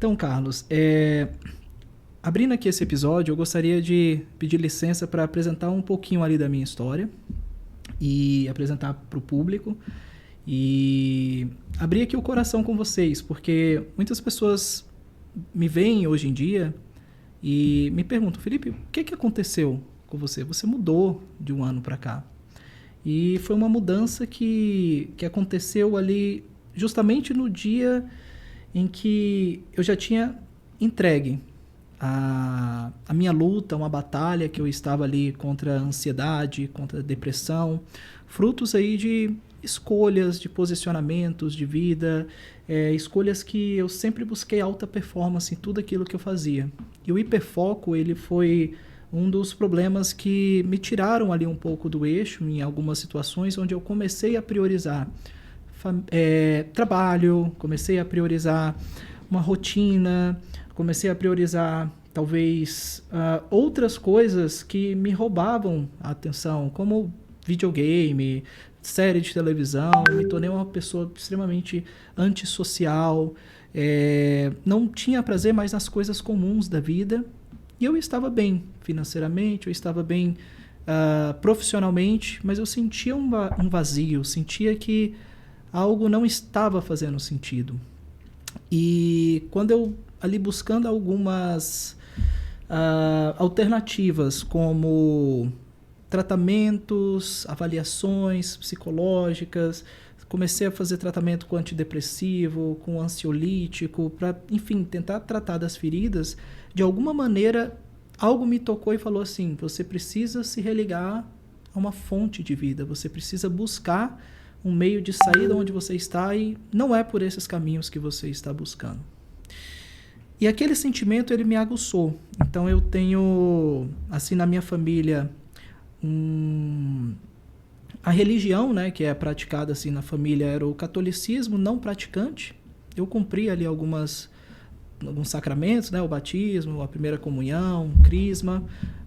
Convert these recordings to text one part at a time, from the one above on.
Então, Carlos, abrindo aqui esse episódio, eu gostaria de pedir licença para apresentar um pouquinho ali da minha história e apresentar para o público e abrir aqui o coração com vocês, porque muitas pessoas me veem hoje em dia e me perguntam: Felipe, o que aconteceu com você? Você mudou de um ano para cá. E foi uma mudança que aconteceu ali justamente no dia em que eu já tinha entregue a minha luta, uma batalha que eu estava ali contra a ansiedade, contra a depressão, frutos aí de escolhas, de posicionamentos de vida, escolhas que eu sempre busquei alta performance em tudo aquilo que eu fazia. E o hiperfoco, ele foi um dos problemas que me tiraram ali um pouco do eixo em algumas situações onde eu comecei a priorizar trabalho, comecei a priorizar uma rotina, comecei a priorizar talvez outras coisas que me roubavam a atenção, como videogame, série de televisão. Me tornei uma pessoa extremamente antissocial, não tinha prazer mais nas coisas comuns da vida, e eu estava bem financeiramente, eu estava bem profissionalmente, mas eu sentia um vazio, sentia que algo não estava fazendo sentido. E quando eu ali buscando algumas alternativas, como tratamentos, avaliações psicológicas, comecei a fazer tratamento com antidepressivo, com ansiolítico, para, enfim, tentar tratar das feridas. De alguma maneira, algo me tocou e falou assim: você precisa se religar a uma fonte de vida, você precisa buscar um meio de sair de onde você está, e não é por esses caminhos que você está buscando. E aquele sentimento, ele me aguçou. Então eu tenho, assim, na minha família, a religião, né, que é praticada assim na família, era o catolicismo não praticante. Eu cumpri ali alguns sacramentos, né, o batismo, a primeira comunhão, crisma,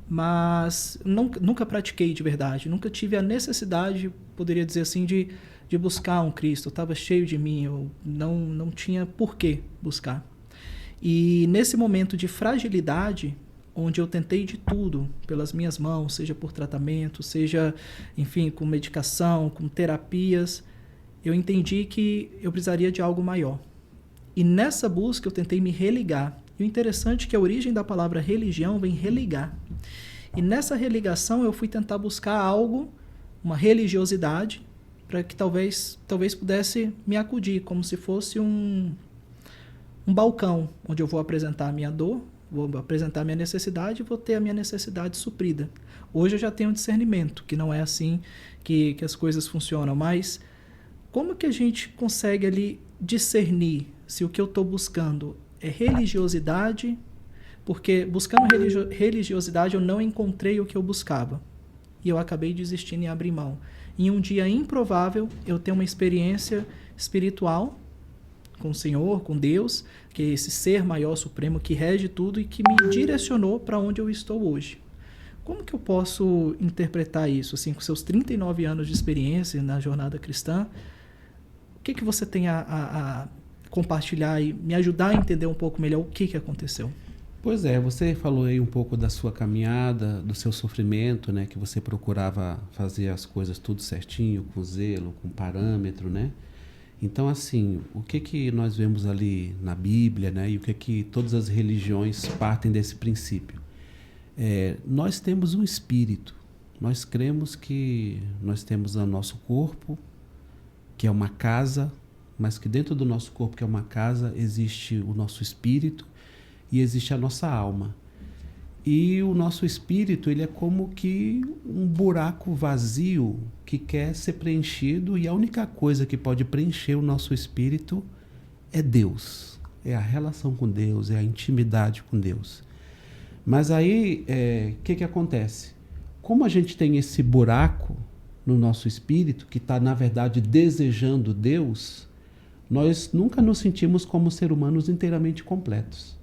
mas nunca pratiquei de verdade, nunca tive a necessidade, poderia dizer assim, de buscar um Cristo. Eu estava cheio de mim, eu não tinha por que buscar. E nesse momento de fragilidade, onde eu tentei de tudo pelas minhas mãos, seja por tratamento, seja, enfim, com medicação, com terapias, eu entendi que eu precisaria de algo maior. E nessa busca eu tentei me religar. E o interessante é que a origem da palavra religião vem religar. E nessa religação eu fui tentar buscar algo, uma religiosidade, para que talvez pudesse me acudir, como se fosse um balcão, onde eu vou apresentar a minha dor, vou apresentar a minha necessidade e vou ter a minha necessidade suprida. Hoje eu já tenho discernimento, que não é assim que as coisas funcionam, mas como que a gente consegue ali discernir se o que eu estou buscando é religiosidade? Porque buscando religiosidade eu não encontrei o que eu buscava. E eu acabei desistindo e abrir mão. Em um dia improvável, eu tenho uma experiência espiritual com o Senhor, com Deus, que é esse ser maior, supremo, que rege tudo e que me direcionou para onde eu estou hoje. Como que eu posso interpretar isso, assim, com seus 39 anos de experiência na jornada cristã? O que você tem a compartilhar e me ajudar a entender um pouco melhor o que aconteceu? Pois é, você falou aí um pouco da sua caminhada, do seu sofrimento, né? Que você procurava fazer as coisas tudo certinho, com zelo, com parâmetro, né? Então, assim, o que nós vemos ali na Bíblia, né? E o que todas as religiões partem desse princípio? Nós temos um espírito. Nós cremos que nós temos o nosso corpo, que é uma casa, mas que dentro do nosso corpo, que é uma casa, existe o nosso espírito e existe a nossa alma. E o nosso espírito, ele é como que um buraco vazio que quer ser preenchido, e a única coisa que pode preencher o nosso espírito é Deus, é a relação com Deus, é a intimidade com Deus. Mas aí, que acontece? Como a gente tem esse buraco no nosso espírito, que está, na verdade, desejando Deus, nós nunca nos sentimos como seres humanos inteiramente completos.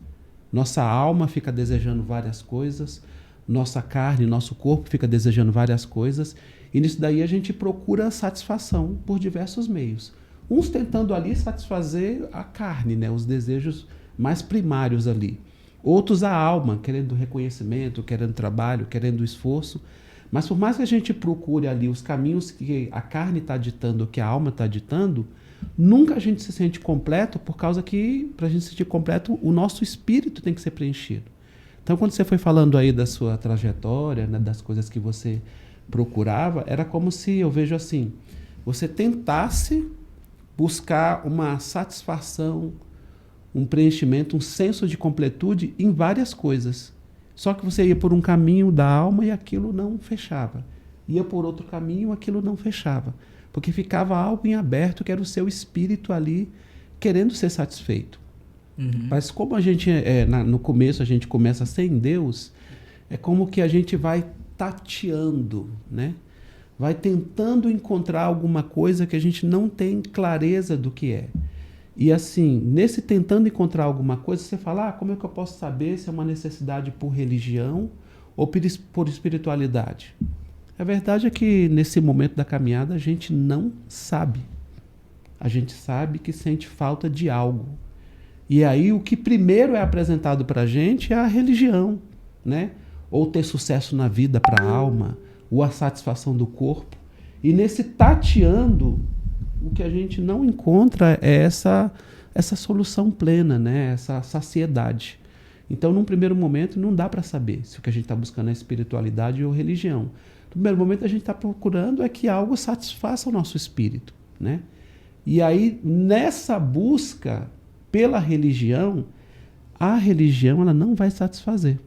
Nossa alma fica desejando várias coisas, nossa carne, nosso corpo fica desejando várias coisas, e nisso daí a gente procura satisfação por diversos meios. Uns tentando ali satisfazer a carne, né, os desejos mais primários ali. Outros a alma, querendo reconhecimento, querendo trabalho, querendo esforço. Mas por mais que a gente procure ali os caminhos que a carne está ditando, que a alma está ditando, nunca a gente se sente completo, por causa que, para a gente se sentir completo, o nosso espírito tem que ser preenchido. Então, quando você foi falando aí da sua trajetória, né, das coisas que você procurava, era como se, eu vejo assim, você tentasse buscar uma satisfação, um preenchimento, um senso de completude em várias coisas. Só que você ia por um caminho da alma e aquilo não fechava. Ia por outro caminho, aquilo não fechava. Porque ficava algo em aberto, que era o seu espírito ali querendo ser satisfeito. Uhum. Mas como a gente, no começo, a gente começa sem Deus, é como que a gente vai tateando, né? Vai tentando encontrar alguma coisa que a gente não tem clareza do que é. E assim, nesse tentando encontrar alguma coisa, você fala, como é que eu posso saber se é uma necessidade por religião ou por espiritualidade? A verdade é que nesse momento da caminhada a gente não sabe. A gente sabe que sente falta de algo. E aí o que primeiro é apresentado para a gente é a religião, né? Ou ter sucesso na vida para a alma, ou a satisfação do corpo. E nesse tateando, o que a gente não encontra é essa solução plena, né? Essa saciedade. Então, num primeiro momento, não dá para saber se o que a gente está buscando é espiritualidade ou religião. No primeiro momento, a gente está procurando é que algo satisfaça o nosso espírito, né? E aí, nessa busca pela religião, a religião ela não vai satisfazer.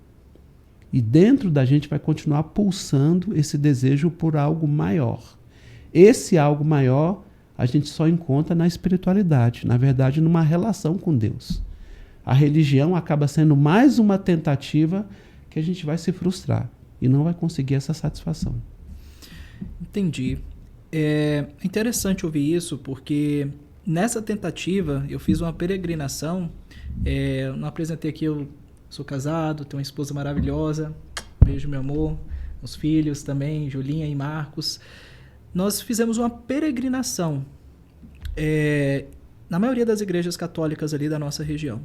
E dentro da gente vai continuar pulsando esse desejo por algo maior. Esse algo maior a gente só encontra na espiritualidade, na verdade, numa relação com Deus. A religião acaba sendo mais uma tentativa que a gente vai se frustrar e não vai conseguir essa satisfação. Entendi. É interessante ouvir isso, porque nessa tentativa eu fiz uma peregrinação. Eu não apresentei aqui, eu sou casado, tenho uma esposa maravilhosa, beijo meu amor, os filhos também, Julinha e Marcos. Nós fizemos uma peregrinação na maioria das igrejas católicas ali da nossa região.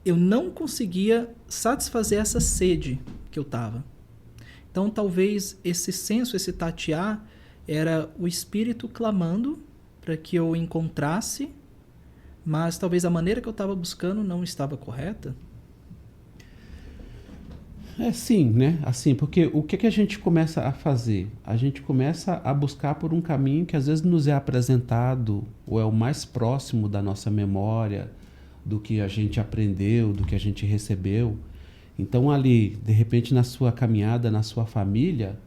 Eu não conseguia satisfazer essa sede que eu estava. Então, talvez esse senso, esse tatear, era o espírito clamando para que eu encontrasse, mas talvez a maneira que eu estava buscando não estava correta. Sim, né? Assim, porque o que a gente começa a fazer? A gente começa a buscar por um caminho que às vezes nos é apresentado ou é o mais próximo da nossa memória, do que a gente aprendeu, do que a gente recebeu. Então ali, de repente, na sua caminhada, na sua família,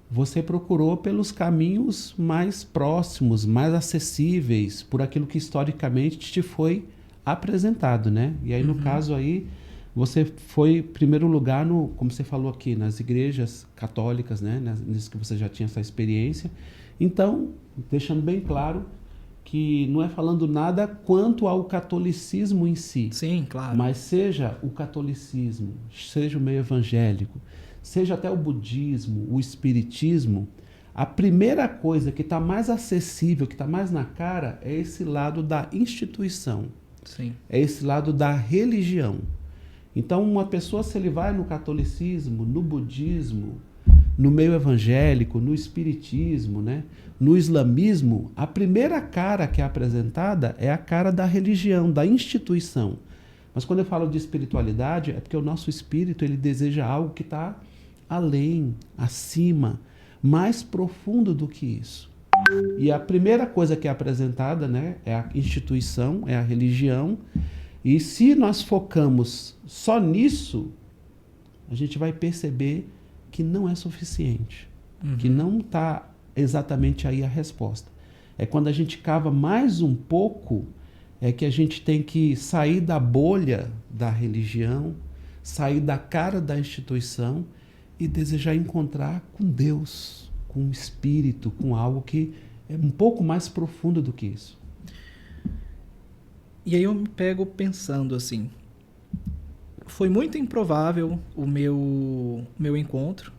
você procurou pelos caminhos mais próximos, mais acessíveis, por aquilo que historicamente te foi apresentado, né? E aí, no caso aí, você foi, em primeiro lugar, como você falou aqui, nas igrejas católicas, né? Nisso que você já tinha essa experiência. Então, deixando bem claro que não é falando nada quanto ao catolicismo em si. Sim, claro. Mas seja o catolicismo, seja o meio evangélico, seja até o budismo, o espiritismo, a primeira coisa que está mais acessível, que está mais na cara, é esse lado da instituição. Sim. É esse lado da religião. Então, uma pessoa, se ele vai no catolicismo, no budismo, no meio evangélico, no espiritismo, né, no islamismo, a primeira cara que é apresentada é a cara da religião, da instituição. Mas quando eu falo de espiritualidade, é porque o nosso espírito ele deseja algo que está além, acima, mais profundo do que isso. E a primeira coisa que é apresentada, né, é a instituição, é a religião. E se nós focamos só nisso, a gente vai perceber que não é suficiente, que não está exatamente aí a resposta. É quando a gente cava mais um pouco, é que a gente tem que sair da bolha da religião, sair da cara da instituição e desejar encontrar com Deus, com o Espírito, com algo que é um pouco mais profundo do que isso. E aí eu me pego pensando assim, foi muito improvável o meu encontro.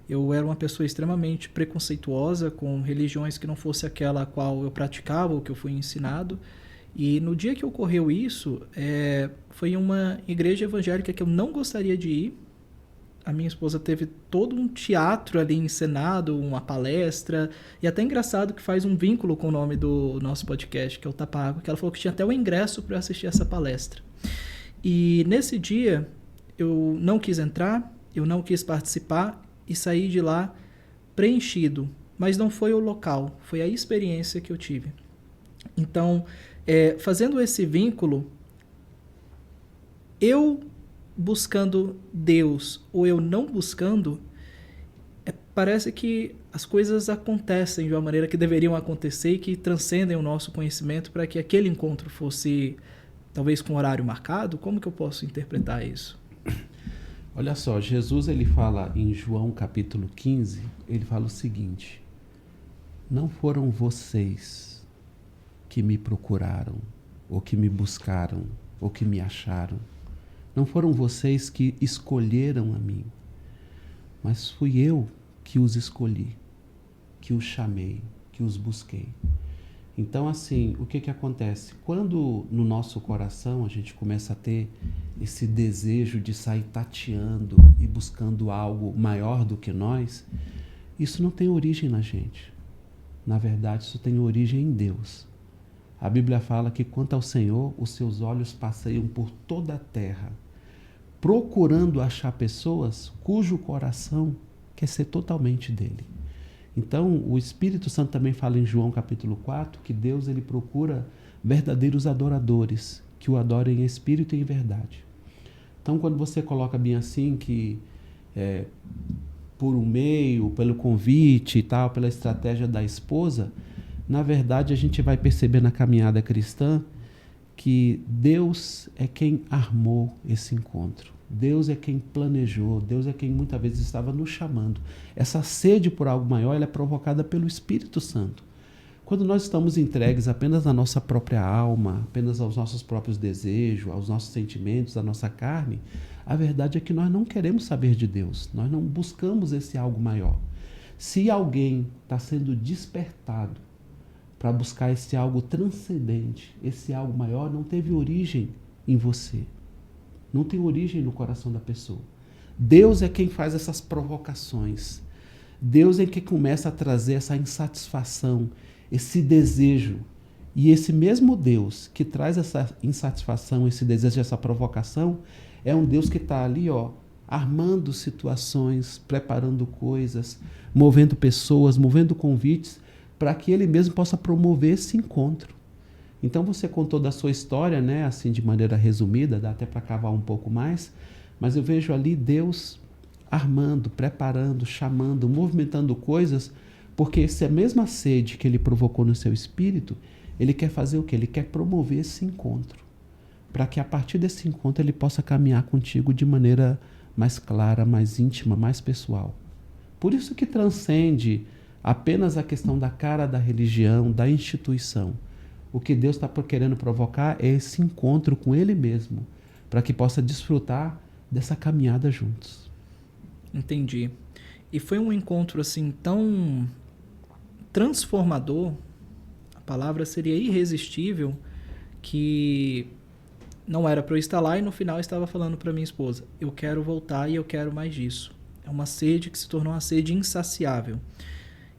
Eu era uma pessoa extremamente preconceituosa com religiões que não fosse aquela a qual eu praticava ou que eu fui ensinado. E no dia que ocorreu isso, foi em uma igreja evangélica que eu não gostaria de ir. A minha esposa teve todo um teatro ali encenado, uma palestra, e até engraçado que faz um vínculo com o nome do nosso podcast, que é o Tapa Água, que ela falou que tinha até o ingresso para assistir essa palestra. E nesse dia, eu não quis entrar, eu não quis participar e saí de lá preenchido. Mas não foi o local, foi a experiência que eu tive. Então, fazendo esse vínculo, eu buscando Deus ou eu não buscando, parece que as coisas acontecem de uma maneira que deveriam acontecer e que transcendem o nosso conhecimento para que aquele encontro fosse, talvez com horário marcado. Como que eu posso interpretar isso? Olha só, Jesus ele fala em João capítulo 15, ele fala o seguinte: não foram vocês que me procuraram, ou que me buscaram, ou que me acharam. Não foram vocês que escolheram a mim, mas fui eu que os escolhi, que os chamei, que os busquei. Então, assim, o que acontece? Quando no nosso coração a gente começa a ter esse desejo de sair tateando e buscando algo maior do que nós, isso não tem origem na gente. Na verdade, isso tem origem em Deus. A Bíblia fala que, quanto ao Senhor, os seus olhos passeiam por toda a terra, procurando achar pessoas cujo coração quer ser totalmente dele. Então, o Espírito Santo também fala em João capítulo 4 que Deus ele procura verdadeiros adoradores, que o adorem em espírito e em verdade. Então, quando você coloca bem assim que por um meio, pelo convite e tal, pela estratégia da esposa, na verdade a gente vai perceber na caminhada cristã que Deus é quem armou esse encontro. Deus é quem planejou, Deus é quem muitas vezes estava nos chamando. Essa sede por algo maior ela é provocada pelo Espírito Santo. Quando nós estamos entregues apenas à nossa própria alma, apenas aos nossos próprios desejos, aos nossos sentimentos, à nossa carne, a verdade é que nós não queremos saber de Deus, nós não buscamos esse algo maior. Se alguém está sendo despertado para buscar esse algo transcendente, esse algo maior, não teve origem em você. Não tem origem no coração da pessoa. Deus é quem faz essas provocações. Deus é quem começa a trazer essa insatisfação, esse desejo. E esse mesmo Deus que traz essa insatisfação, esse desejo, essa provocação, é um Deus que está ali, armando situações, preparando coisas, movendo pessoas, movendo convites, para que Ele mesmo possa promover esse encontro. Então você contou da sua história, né, assim de maneira resumida, dá até para cavar um pouco mais, mas eu vejo ali Deus armando, preparando, chamando, movimentando coisas, porque essa mesma sede que Ele provocou no seu espírito, Ele quer fazer o quê? Ele quer promover esse encontro, para que a partir desse encontro Ele possa caminhar contigo de maneira mais clara, mais íntima, mais pessoal. Por isso que transcende apenas a questão da cara da religião, da instituição. O que Deus está querendo provocar é esse encontro com Ele mesmo, para que possa desfrutar dessa caminhada juntos. Entendi. E foi um encontro assim tão transformador, a palavra seria irresistível, que não era para eu estar lá e no final eu estava falando para minha esposa, eu quero voltar e eu quero mais disso. É uma sede que se tornou uma sede insaciável.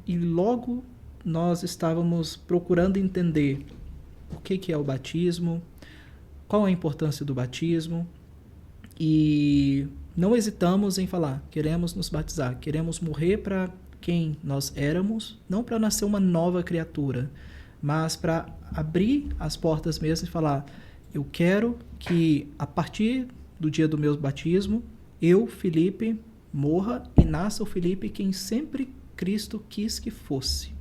E logo nós estávamos procurando entender o que é o batismo, qual a importância do batismo, e não hesitamos em falar, queremos nos batizar, queremos morrer para quem nós éramos, não para nascer uma nova criatura, mas para abrir as portas mesmo e falar, eu quero que a partir do dia do meu batismo, eu, Felipe, morra e nasça o Felipe quem sempre Cristo quis que fosse.